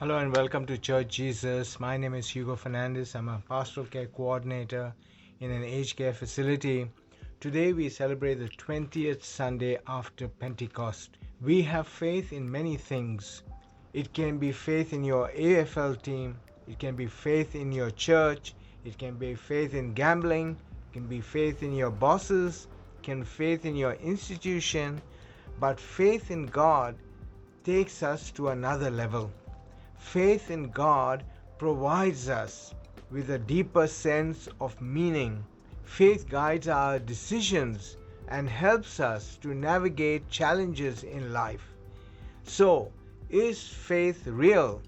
Hello and welcome to Church Jesus. My name is Hugo Fernandez. I'm a pastoral care coordinator in an aged care facility. Today we celebrate the 20th Sunday after Pentecost. We have faith in many things. It can be faith in your AFL team, it can be faith in your church, it can be faith in gambling, it can be faith in your bosses, it can be faith in your institution, but faith in God takes us to another level. Faith in God provides us with a deeper sense of meaning. Faith guides our decisions and helps us to navigate challenges in life. So, is faith real?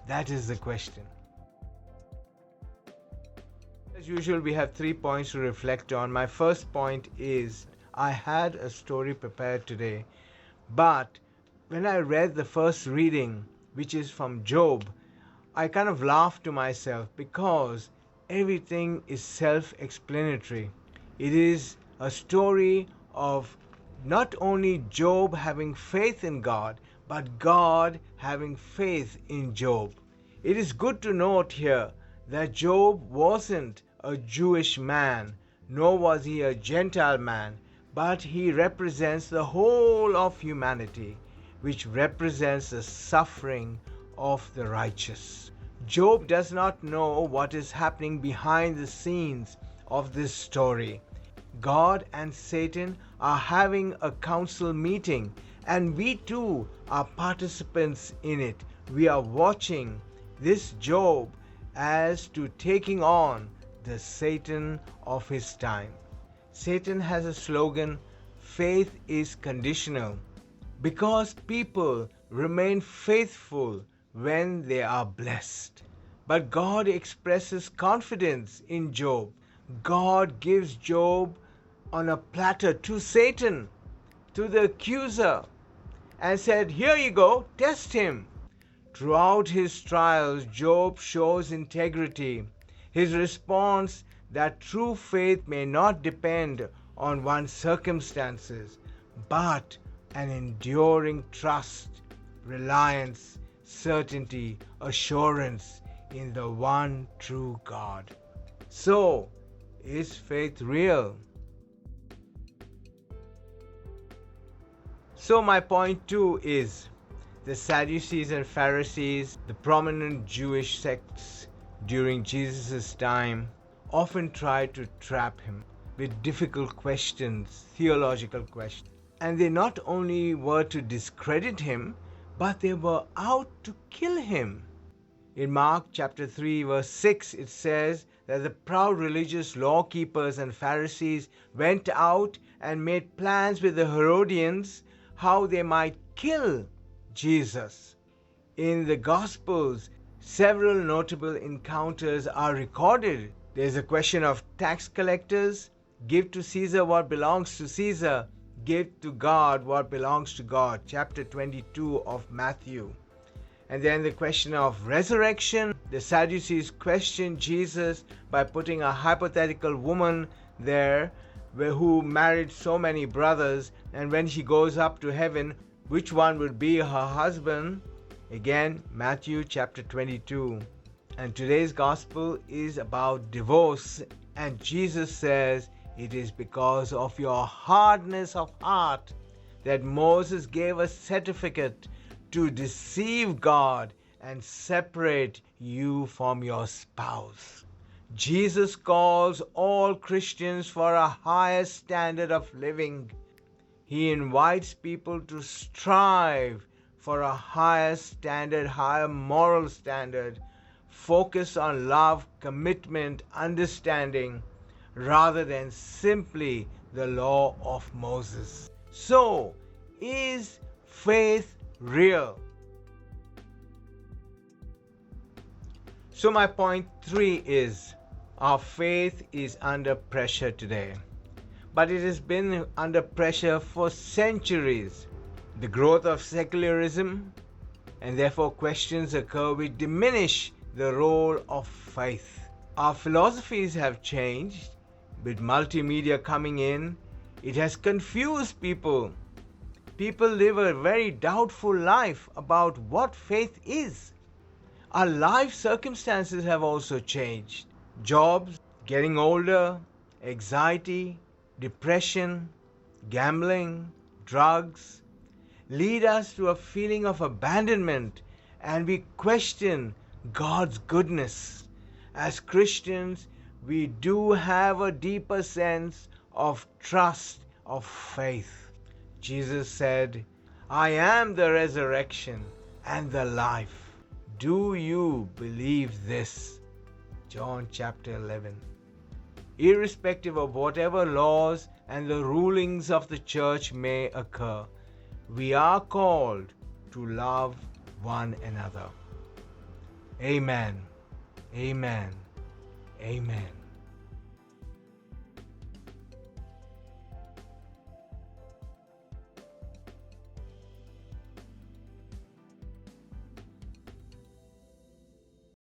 That is the question. As usual, we have 3 points to reflect on. My first point is I had a story prepared today, but when I read the first reading, which is from Job, I kind of laughed to myself because everything is self-explanatory. It is a story of not only Job having faith in God, but God having faith in Job. It is good to note here that Job wasn't a Jewish man, nor was he a Gentile man, but he represents the whole of humanity, which represents the suffering of the righteous. Job does not know what is happening behind the scenes of this story. God and Satan are having a council meeting, and we too are participants in it. We are watching this Job as to taking on the Satan of his time. Satan has a slogan, faith is conditional, because people remain faithful when they are blessed. But God expresses confidence in Job. God gives Job on a platter to Satan, to the accuser, and said, "Here you go, test him." Throughout his trials, Job shows integrity. His response that true faith may not depend on one's circumstances, but an enduring trust, reliance, certainty, assurance in the one true God. So, is faith real? So my point 2 is the Sadducees and Pharisees, the prominent Jewish sects during Jesus' time, often tried to trap him with difficult questions, theological questions. And they not only were to discredit him, but they were out to kill him. In Mark chapter 3 verse 6 it says that the proud religious law keepers and Pharisees went out and made plans with the Herodians how they might kill Jesus. In the Gospels, several notable encounters are recorded. There's a question of tax collectors, give to Caesar what belongs to Caesar, give to God what belongs to God, chapter 22 of Matthew. And then the question of resurrection. The Sadducees questioned Jesus by putting a hypothetical woman there who married so many brothers, and when she goes up to heaven, which one would be her husband? Again, Matthew chapter 22. And today's gospel is about divorce, and Jesus says, "It is because of your hardness of heart that Moses gave a certificate to deceive God and separate you from your spouse." Jesus calls all Christians for a higher standard of living. He invites people to strive for a higher standard, higher moral standard, focus on love, commitment, understanding, rather than simply the law of Moses. So, is faith real? So my point 3 is, our faith is under pressure today. But it has been under pressure for centuries. The growth of secularism, and therefore questions occur which diminish the role of faith. Our philosophies have changed. With multimedia coming in, it has confused people. People live a very doubtful life about what faith is. Our life circumstances have also changed. Jobs, getting older, anxiety, depression, gambling, drugs lead us to a feeling of abandonment, and we question God's goodness. As Christians, we do have a deeper sense of trust, of faith. Jesus said, I am the resurrection and the life. Do you believe this? John chapter 11. Irrespective of whatever laws and the rulings of the church may occur, we are called to love one another. Amen. Amen. Amen.